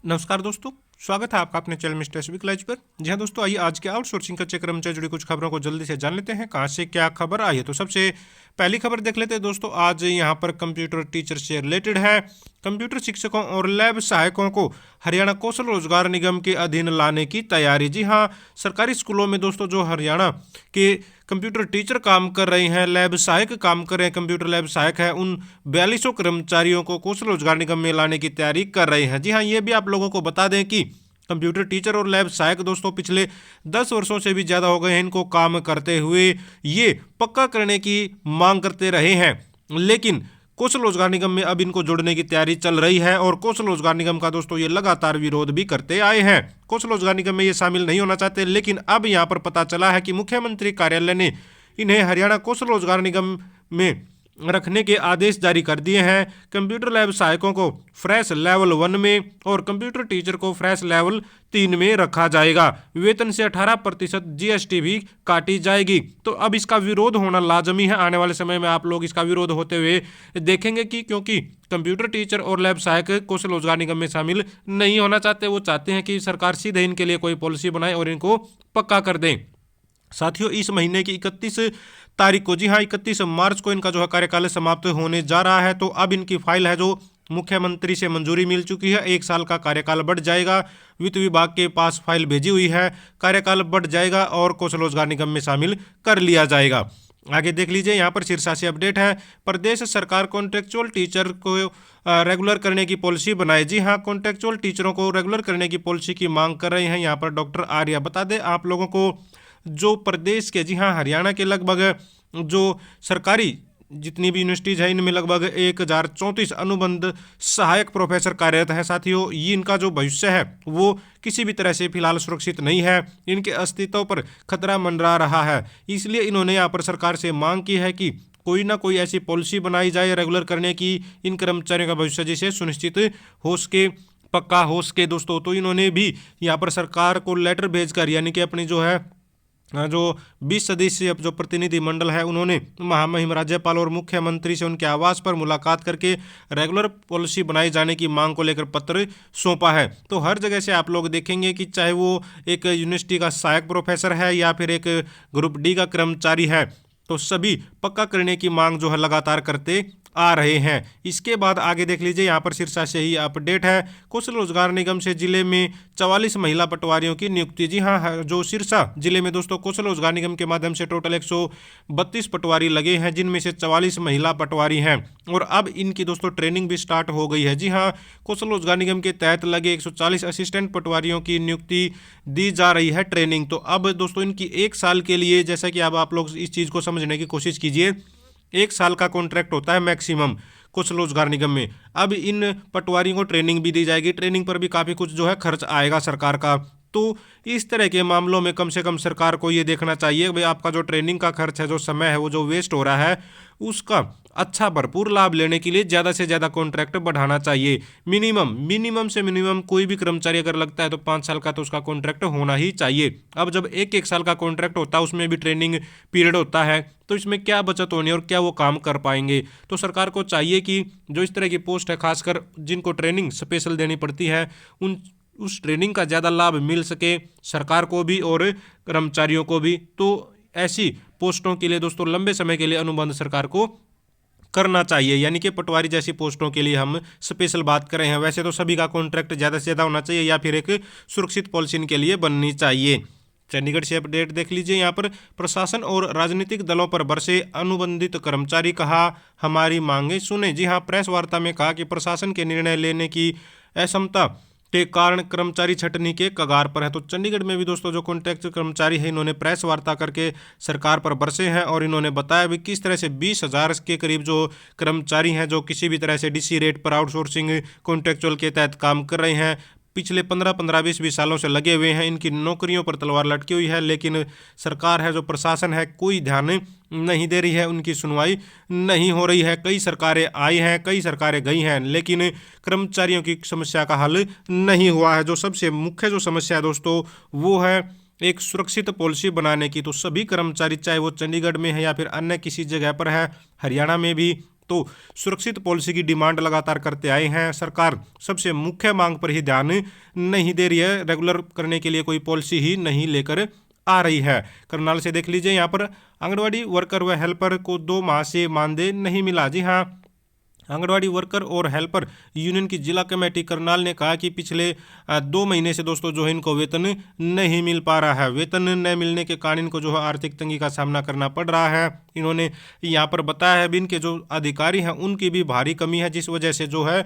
नमस्कार दोस्तों, स्वागत है आपका अपने चैनल मिस्टर एसबी कॉलेज पर। जी हाँ दोस्तों, आइए आज के आउटसोर्सिंग कच्चे क्रम से जुड़ी कुछ खबरों को जल्दी से जान लेते हैं कहाँ से क्या खबर आई है। तो सबसे पहली खबर देख लेते हैं दोस्तों। आज यहाँ पर कंप्यूटर टीचर से रिलेटेड है। कंप्यूटर शिक्षकों और लैब सहायकों को हरियाणा कौशल रोजगार निगम के अधीन लाने की तैयारी। जी हाँ, सरकारी स्कूलों में दोस्तों जो हरियाणा के कंप्यूटर टीचर काम कर रहे हैं, लैब सहायक काम कर रहे हैं, कंप्यूटर लैब सहायक है, उन 4200 कर्मचारियों को कौशल रोजगार निगम में लाने की तैयारी कर रहे हैं। जी हाँ, ये भी आप लोगों को बता दें कि कंप्यूटर टीचर और लैब सहायक दोस्तों पिछले 10 वर्षों से भी ज़्यादा हो गए हैं इनको काम करते हुए। ये पक्का करने की मांग करते रहे हैं, लेकिन कौशल रोजगार निगम में अब इनको जोड़ने की तैयारी चल रही है और कौशल रोजगार निगम का दोस्तों ये लगातार विरोध भी करते आए हैं। कौशल रोजगार निगम में ये शामिल नहीं होना चाहते, लेकिन अब यहाँ पर पता चला है कि मुख्यमंत्री कार्यालय ने इन्हें हरियाणा कौशल रोजगार निगम में रखने के आदेश जारी कर दिए हैं। कंप्यूटर लैब सहायकों को फ्रेश लेवल 1 में और कंप्यूटर टीचर को फ्रेश लेवल 3 में रखा जाएगा। वेतन से 18% जीएसटी भी काटी जाएगी। तो अब इसका विरोध होना लाजमी है। आने वाले समय में आप लोग इसका विरोध होते हुए देखेंगे कि क्योंकि कंप्यूटर टीचर और लैब सहायक कौशल रोजगार निगम में शामिल नहीं होना चाहते। वो चाहते हैं कि सरकार सीधे इनके लिए कोई पॉलिसी बनाए और इनको पक्का कर दें। साथियों, इस महीने की 31 तारीख को, जी हाँ 31 मार्च को इनका जो है कार्यकाल समाप्त होने जा रहा है। तो अब इनकी फाइल है जो मुख्यमंत्री से मंजूरी मिल चुकी है, 1 साल का कार्यकाल बढ़ जाएगा। वित्त विभाग के पास फाइल भेजी हुई है, कार्यकाल बढ़ जाएगा और कौशल रोजगार निगम में शामिल कर लिया जाएगा। आगे देख लीजिए, यहाँ पर शीर्षा से अपडेट है। प्रदेश सरकार कॉन्ट्रेक्चुअल टीचर को रेगुलर करने की पॉलिसी बनाए। जी हाँ, कॉन्ट्रेक्चुअल टीचरों को रेगुलर करने की पॉलिसी की मांग कर रहे हैं यहाँ पर डॉक्टर आर्या। बता दें आप लोगों को, जो प्रदेश के, जी हाँ हरियाणा के लगभग जो सरकारी जितनी भी यूनिवर्सिटीज़ हैं इनमें लगभग 1034 अनुबंध सहायक प्रोफेसर कार्यरत हैं। साथियों, ये इनका जो भविष्य है वो किसी भी तरह से फिलहाल सुरक्षित नहीं है, इनके अस्तित्व पर खतरा मंडरा रहा है। इसलिए इन्होंने यहाँ पर सरकार से मांग की है कि कोई ना कोई ऐसी पॉलिसी बनाई जाए रेगुलर करने की, इन कर्मचारियों का भविष्य जिसे सुनिश्चित हो सके, पक्का हो सके दोस्तों। तो इन्होंने भी यहाँ पर सरकार को लेटर भेजकर, यानी कि अपनी जो है जो 20 सदस्यीय जो प्रतिनिधि मंडल है, उन्होंने महामहिम राज्यपाल और मुख्यमंत्री से उनके आवास पर मुलाकात करके रेगुलर पॉलिसी बनाए जाने की मांग को लेकर पत्र सौंपा है। तो हर जगह से आप लोग देखेंगे कि चाहे वो एक यूनिवर्सिटी का सहायक प्रोफेसर है या फिर एक ग्रुप डी का कर्मचारी है, तो सभी पक्का करने की मांग जो है लगातार करते आ रहे हैं। इसके बाद आगे देख लीजिए, यहाँ पर शीर्षा से ही अपडेट है। कौशल रोजगार निगम से जिले में 44 महिला पटवारियों की नियुक्ति। जी हाँ, जो सिरसा जिले में दोस्तों कौशल रोजगार निगम के माध्यम से टोटल 132 पटवारी लगे हैं, जिनमें से 44 महिला पटवारी हैं और अब इनकी दोस्तों ट्रेनिंग भी स्टार्ट हो गई है। जी हाँ, कौशल रोजगार निगम के तहत लगे 140 असिस्टेंट पटवारियों की नियुक्ति दी जा रही है ट्रेनिंग। तो अब दोस्तों इनकी 1 साल के लिए, जैसा कि अब आप लोग इस चीज़ को समझने की कोशिश कीजिए, 1 साल का कॉन्ट्रैक्ट होता है मैक्सिमम कौशल रोजगार निगम में। अब इन पटवारियों को ट्रेनिंग भी दी जाएगी, ट्रेनिंग पर भी काफ़ी कुछ जो है खर्च आएगा सरकार का। तो इस तरह के मामलों में कम से कम सरकार को ये देखना चाहिए भाई आपका जो ट्रेनिंग का खर्च है, जो समय है, वो जो वेस्ट हो रहा है, उसका अच्छा भरपूर लाभ लेने के लिए ज़्यादा से ज़्यादा कॉन्ट्रैक्ट बढ़ाना चाहिए। मिनिमम से मिनिमम कोई भी कर्मचारी अगर लगता है तो 5 साल का तो उसका कॉन्ट्रैक्ट होना ही चाहिए। अब जब 1-1 साल का कॉन्ट्रैक्ट होता है, उसमें भी ट्रेनिंग पीरियड होता है, तो इसमें क्या बचत होनी और क्या वो काम कर पाएंगे। तो सरकार को चाहिए कि जो इस तरह की पोस्ट है, खासकर जिनको ट्रेनिंग स्पेशल देनी पड़ती है, उस ट्रेनिंग का ज़्यादा लाभ मिल सके सरकार को भी और कर्मचारियों को भी। तो ऐसी पोस्टों के लिए दोस्तों लंबे समय के लिए अनुबंध सरकार को करना चाहिए, यानी कि पटवारी जैसी पोस्टों के लिए हम स्पेशल बात कर रहे हैं। वैसे तो सभी का कॉन्ट्रैक्ट ज़्यादा से ज़्यादा होना चाहिए या फिर एक सुरक्षित पॉलिसी इनके लिए बननी चाहिए। चंडीगढ़ से अपडेट देख लीजिए, यहाँ पर प्रशासन और राजनीतिक दलों पर बरसे अनुबंधित कर्मचारी, कहा हमारी मांगे सुने। जी हाँ, प्रेस वार्ता में कहा कि प्रशासन के निर्णय लेने की अक्षमता के कारण कर्मचारी छटनी के कगार पर है। तो चंडीगढ़ में भी दोस्तों जो कॉन्ट्रैक्ट कर्मचारी है, इन्होंने प्रेस वार्ता करके सरकार पर बरसे हैं और इन्होंने बताया भी किस तरह से 20,000 के करीब जो कर्मचारी हैं जो किसी भी तरह से डीसी रेट पर आउटसोर्सिंग कॉन्ट्रैक्चुअल के तहत काम कर रहे हैं, पिछले 15-15, 20-20 सालों से लगे हुए हैं, इनकी नौकरियों पर तलवार लटकी हुई है, लेकिन सरकार है, जो प्रशासन है, कोई ध्यान नहीं दे रही है, उनकी सुनवाई नहीं हो रही है। कई सरकारें आई हैं, कई सरकारें गई हैं, लेकिन कर्मचारियों की समस्या का हल नहीं हुआ है। जो सबसे मुख्य जो समस्या है दोस्तों, वो है एक सुरक्षित पॉलिसी बनाने की। तो सभी कर्मचारी, चाहे वो चंडीगढ़ में है या फिर अन्य किसी जगह पर है, हरियाणा में भी तो सुरक्षित पॉलिसी की डिमांड लगातार करते आए हैं। सरकार सबसे मुख्य मांग पर ही ध्यान नहीं दे रही है, रेगुलर करने के लिए कोई पॉलिसी ही नहीं लेकर आ रही है। करनाल से देख लीजिए, यहाँ पर आंगनवाड़ी वर्कर व हेल्पर को 2 माह से मानदेय नहीं मिला। जी हाँ, आंगनवाड़ी वर्कर और हेल्पर यूनियन की जिला कमेटी करनाल ने कहा कि पिछले 2 महीने से दोस्तों जो है इनको वेतन नहीं मिल पा रहा है। वेतन न मिलने के कारण इनको जो है आर्थिक तंगी का सामना करना पड़ रहा है। इन्होंने यहाँ पर बताया है भी इनके जो अधिकारी हैं उनकी भी भारी कमी है, जिस वजह से जो है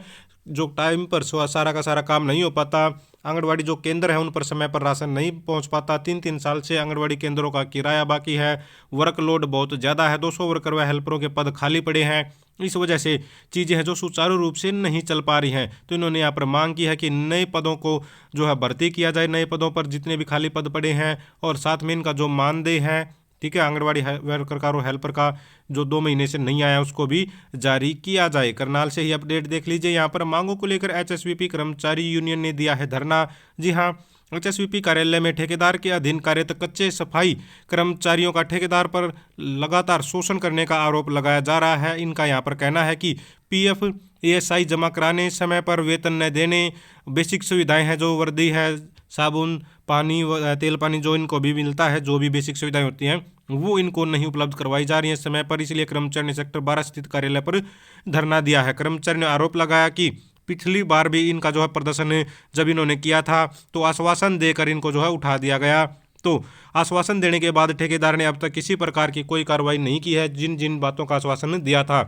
जो टाइम पर सारा का सारा काम नहीं हो पाता। आंगनवाड़ी जो केंद्र है उन पर समय पर राशन नहीं पहुंच पाता। 3-3 साल से आंगनवाड़ी केंद्रों का किराया बाकी है। वर्कलोड बहुत ज़्यादा है, 200 वर्कर व हेल्परों के पद खाली पड़े हैं। इस वजह से चीज़ें हैं जो सुचारू रूप से नहीं चल पा रही हैं। तो इन्होंने यहाँ पर मांग की है कि नए पदों को जो है भर्ती किया जाए, नए पदों पर जितने भी खाली पद पड़े हैं, और साथ में इनका जो मानदेय है, ठीक है, आंगनवाड़ी वर्कर का और हेल्पर का जो 2 महीने से नहीं आया उसको भी जारी किया जाए। करनाल से ही अपडेट देख लीजिए, यहाँ पर मांगों को लेकर एचएसवीपी कर्मचारी यूनियन ने दिया है धरना। जी हाँ, एचएसवीपी कार्यालय में ठेकेदार के अधीन कार्यरत कच्चे सफाई कर्मचारियों का ठेकेदार पर लगातार शोषण करने का आरोप लगाया जा रहा है। इनका यहाँ पर कहना है कि पीएफ ईएसआई जमा कराने, समय पर वेतन न देने, बेसिक सुविधाएं हैं जो वर्दी है, साबुन, पानी व तेल पानी जो इनको भी मिलता है, जो भी बेसिक सुविधाएं होती हैं वो इनको नहीं उपलब्ध करवाई जा रही हैं समय पर। इसलिए कर्मचारी ने सेक्टर 12 स्थित कार्यालय पर धरना दिया है। कर्मचारी ने आरोप लगाया कि पिछली बार भी इनका जो है प्रदर्शन जब इन्होंने किया था तो आश्वासन देकर इनको जो है उठा दिया गया। तो आश्वासन देने के बाद ठेकेदार ने अब तक किसी प्रकार की कोई कार्रवाई नहीं की है, जिन जिन बातों का आश्वासन दिया था।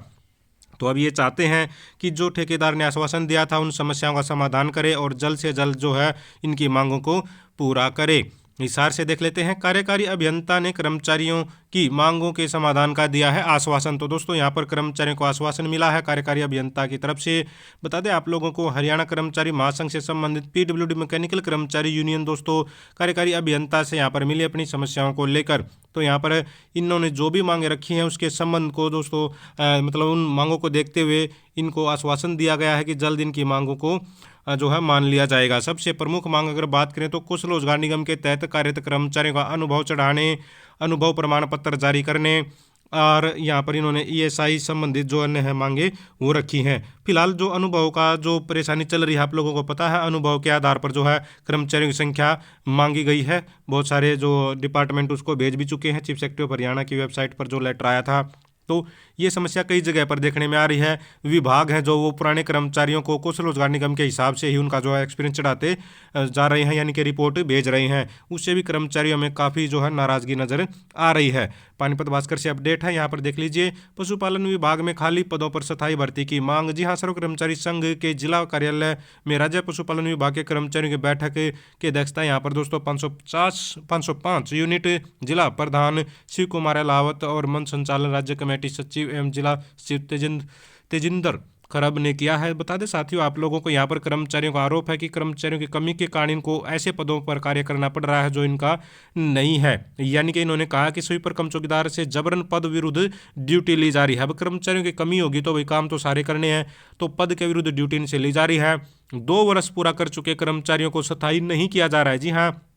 तो अब ये चाहते हैं कि जो ठेकेदार ने आश्वासन दिया था उन समस्याओं का समाधान करे और जल्द से जल्द जो है इनकी मांगों को पूरा करे। हिसार से देख लेते हैं, कार्यकारी अभियंता ने कर्मचारियों की मांगों के समाधान का दिया है आश्वासन। तो दोस्तों यहाँ पर कर्मचारियों को आश्वासन मिला है कार्यकारी अभियंता की तरफ से। बता दें आप लोगों को, हरियाणा कर्मचारी महासंघ से संबंधित पीडब्ल्यूडी मैकेनिकल कर्मचारी यूनियन दोस्तों कार्यकारी अभियंता से यहाँ पर मिली अपनी समस्याओं को लेकर। तो यहाँ पर इन्होंने जो भी मांगे रखी हैं उसके संबंध को दोस्तों मतलब उन मांगों को देखते हुए इनको आश्वासन दिया गया है कि जल्द इनकी मांगों को जो है मान लिया जाएगा। सबसे प्रमुख मांग अगर बात करें तो कुशल रोजगार निगम के तहत कार्यरत कर्मचारियों का अनुभव चढ़ाने, अनुभव प्रमाण पत्र जारी करने, और यहाँ पर इन्होंने ईएसआई संबंधित जो अन्य है मांगे वो रखी हैं। फिलहाल जो अनुभव का जो परेशानी चल रही है आप लोगों को पता है, अनुभव के आधार पर जो है कर्मचारियों की संख्या मांगी गई है। बहुत सारे जो डिपार्टमेंट उसको भेज भी चुके हैं। चीफ सेक्रेटरी ऑफ हरियाणा की वेबसाइट पर जो लेटर आया था, तो ये समस्या कई जगह पर देखने में आ रही है। विभाग हैं जो वो पुराने कर्मचारियों को कौशल रोजगार निगम के हिसाब से ही उनका जो है एक्सपीरियंस चढ़ाते जा रहे हैं, यानी कि रिपोर्ट भेज रहे हैं। उससे भी कर्मचारियों में काफ़ी जो है नाराजगी नजर आ रही है। पानीपत भास्कर से अपडेट है, यहाँ पर देख लीजिए, पशुपालन विभाग में खाली पदों पर स्थायी भर्ती की मांग। जी हाँ, सर्व कर्मचारी संघ के जिला कार्यालय में राज्य पशुपालन विभाग के कर्मचारियों की बैठक की अध्यक्षता यहाँ पर दोस्तों 505 यूनिट जिला प्रधान शिव कुमार अलावत और मंच संचालन राज्य कमेटी सचिव एवं जिला सचिव तेजिंदर खरब ने किया है। बता दें साथियों आप लोगों को, यहाँ पर कर्मचारियों का आरोप है कि कर्मचारियों की कमी के कारण इनको ऐसे पदों पर कार्य करना पड़ रहा है जो इनका नहीं है। यानी कि इन्होंने कहा कि स्वीपर कम चौकीदार से जबरन पद विरुद्ध ड्यूटी ली जा रही है। अब कर्मचारियों की कमी होगी तो वही काम तो सारे करने हैं, तो पद के विरुद्ध ड्यूटी इनसे ली जा रही है। 2 वर्ष पूरा कर चुके कर्मचारियों को स्थायी नहीं किया जा रहा है। जी हाँ,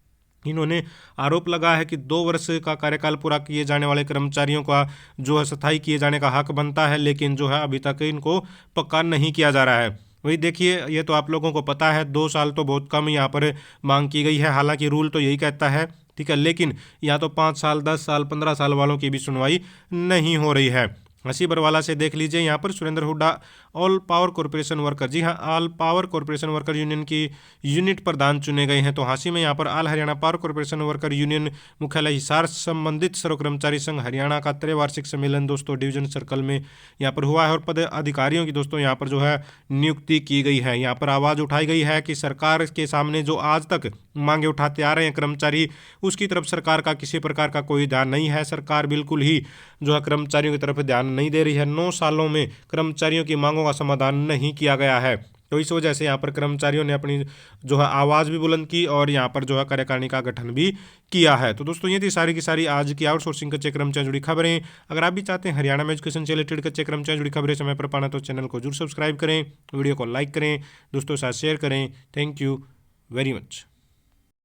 इन्होंने आरोप लगाया है कि 2 वर्ष का कार्यकाल पूरा किए जाने वाले कर्मचारियों का जो है स्थायी किए जाने का हक बनता है, लेकिन जो है अभी तक इनको पक्का नहीं किया जा रहा है। वही देखिए, ये तो आप लोगों को पता है 2 साल तो बहुत कम यहाँ पर मांग की गई है। हालांकि रूल तो यही कहता है, ठीक है, लेकिन यहाँ तो 5 साल 10 साल 15 साल वालों की भी सुनवाई नहीं हो रही है। हंसी बरवाला से देख लीजिए, यहाँ पर Surendra Hooda all power corporation worker, जी हाँ, all power corporation worker union की यूनिट प्रधान चुने गए हैं। तो हांसी में यहाँ पर all Haryana power corporation worker union मुख्यालय हिसार संबंधित सर्व कर्मचारी संघ हरियाणा का त्रैवार्षिक सम्मेलन दोस्तों डिवीजन सर्कल में यहाँ पर हुआ है और पद अधिकारियों की दोस्तों यहाँ पर जो है नियुक्ति की गई है। यहाँ पर आवाज़ उठाई गई है कि सरकार के सामने जो आज तक मांगे उठाते आ रहे हैं कर्मचारी, उसकी तरफ सरकार का किसी प्रकार का कोई ध्यान नहीं है। सरकार बिल्कुल ही जो है कर्मचारियों की तरफ ध्यान नहीं दे रही है। 9 सालों में कर्मचारियों की मांगों का समाधान नहीं किया गया है। तो इस वजह से यहाँ पर कर्मचारियों ने अपनी जो है आवाज़ भी बुलंद की और यहाँ पर जो है कार्यकारिणी का गठन भी किया है। तो दोस्तों ये थी सारी की सारी आज की आउटसोर्सिंग कच्चे कर्मचारी जुड़ी खबरें। अगर आप भी चाहते हैं हरियाणा में एजुकेशन से रिलेटेड कच्चे कर्मचारी जुड़ी खबरें समय पर पाना तो चैनल को जरूर सब्सक्राइब करें, वीडियो को लाइक करें, दोस्तों के साथ शेयर करें। Thank you very much.